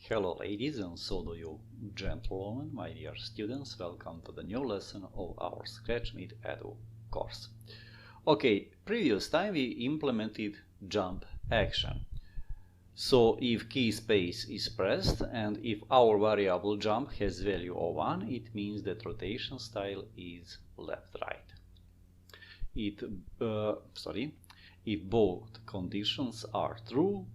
Hello ladies and so do you gentlemen, my dear students, welcome to the new lesson of our Scratch Meet Edu course. Okay, previous time we implemented jump action. So if key space is pressed and if our variable jump has value of 1, it means that rotation style is left-right. If both conditions are true,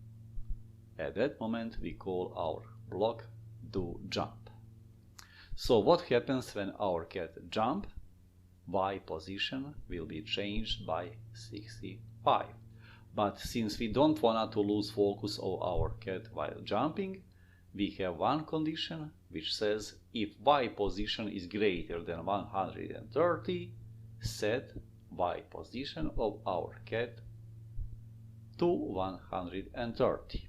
at that moment we call our block do jump. So what happens when our cat jump? Y position will be changed by 65. But since we don't want to lose focus of our cat while jumping, we have one condition which says if Y position is greater than 130, set Y position of our cat to 130.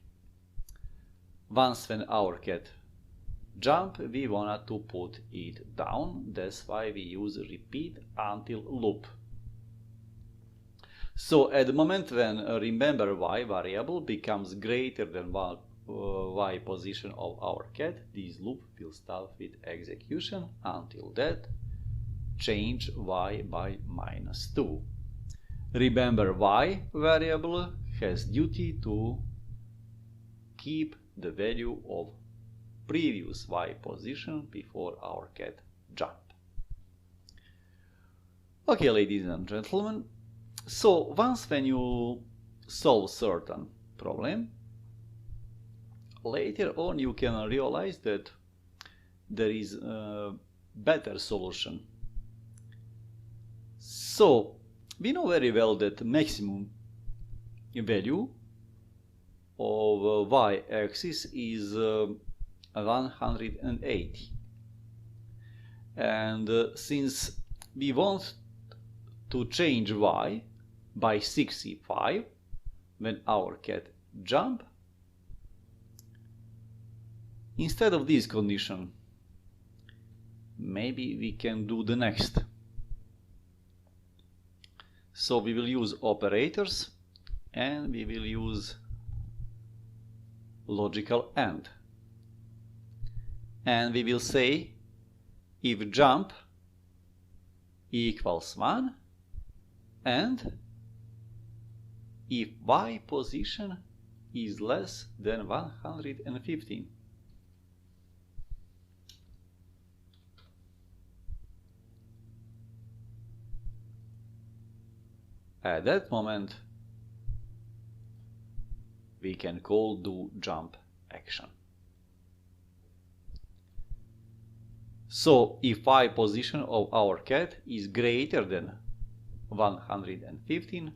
Once when our cat jump, we want to put it down. That's why we use repeat until loop. So at the moment when remember Y variable becomes greater than Y position of our cat, this loop will start with execution. Until that, change Y by -2. Remember, Y variable has duty to keep the value of previous Y position before our cat jump. Okay, ladies and gentlemen, so once when you solve certain problem, later on you can realize that there is a better solution. So we know very well that maximum value of y-axis is 180, and since we want to change y by 65 when our cat jump, instead of this condition maybe we can do the next. So we will use operators and we will use logical AND, and we will say if jump equals 1 and if Y position is less than 115. At that moment we can call do jump action. So if Y position of our cat is greater than 115,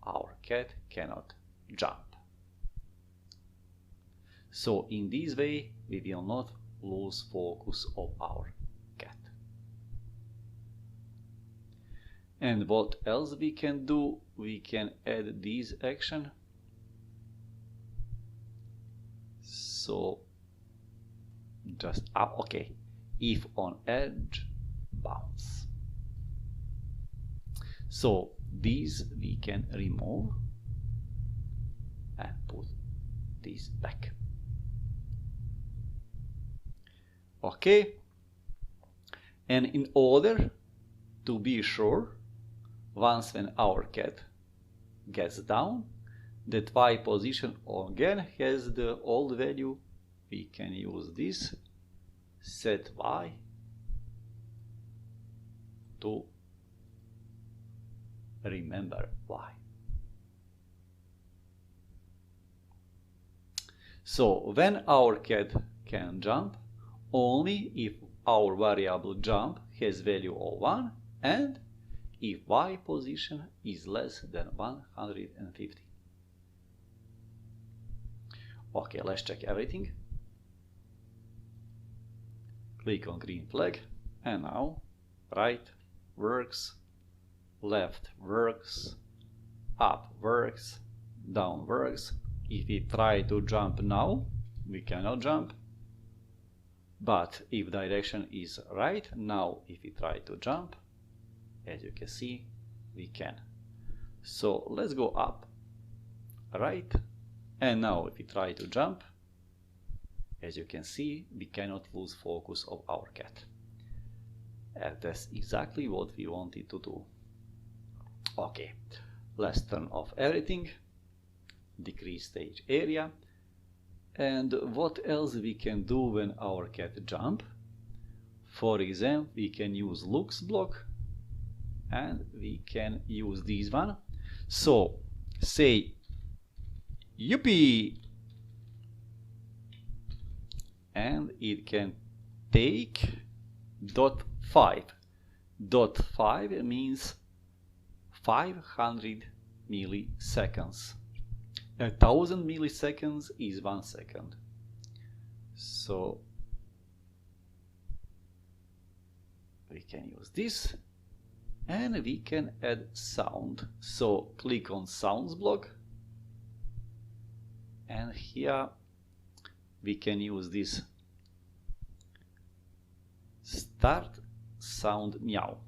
our cat cannot jump. So in this way we will not lose focus of our cat. And what else we can do? We can add this action. So just okay, if on edge, bounce. So these we can remove and put this back. Okay, and in order to be sure, once when our cat gets down, that Y position again has the old value, we can use this set Y to remember Y. So when our cat can jump, only if our variable jump has value of 1 and if Y position is less than 150. Okay, let's check everything. Click on green flag, and now right works, left works, up works, down works. If we try to jump now, we cannot jump. But if direction is right, now if we try to jump, as you can see, we can. So let's go up, right, and now if we try to jump, As you can see, we cannot lose focus of our cat. And that's exactly what we wanted to do. Okay, let's turn off everything, decrease stage area. And what else we can do when our cat jump? For example, we can use looks block, and we can use this one. So say yippee, and it can take .5. .5 means 500 milliseconds. 1000 milliseconds is 1 second. So we can use this, and we can add sound. So click on sounds block, and here we can use this start sound meow.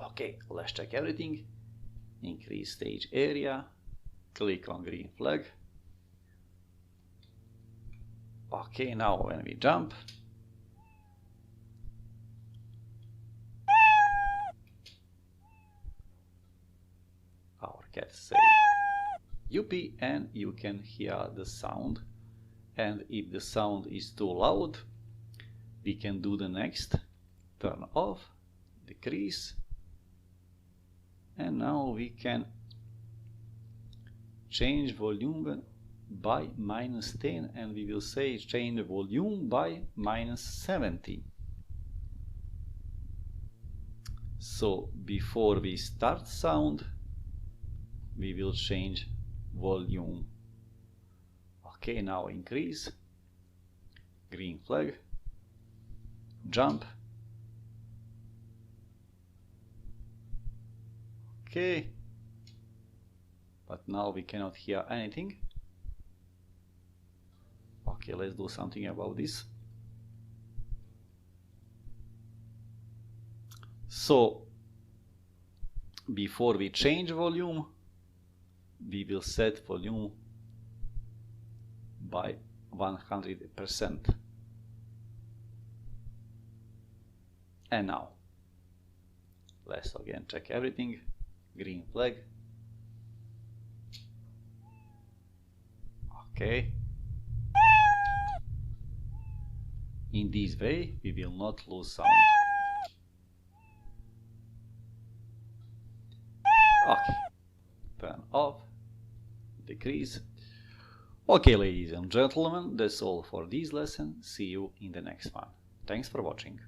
Okay, let's check everything. Increase stage area, click on green flag. Okay, now when we jump, our cat say yippee, and you can hear the sound. And if the sound is too loud, we can do the next, turn off, decrease, and now we can change volume by -10, and we will say change the volume by -70. So before we start sound, we will change volume. Okay, now increase, green flag, jump. Okay, but now we cannot hear anything. Okay, let's do something about this. So before we change volume, we will set volume by 100%. And now let's again check everything. Green flag. Okay. In this way we will not lose sound. Okay. Turn off, decrease. Okay, ladies and gentlemen, that's all for this lesson. See you in the next one. Thanks for watching.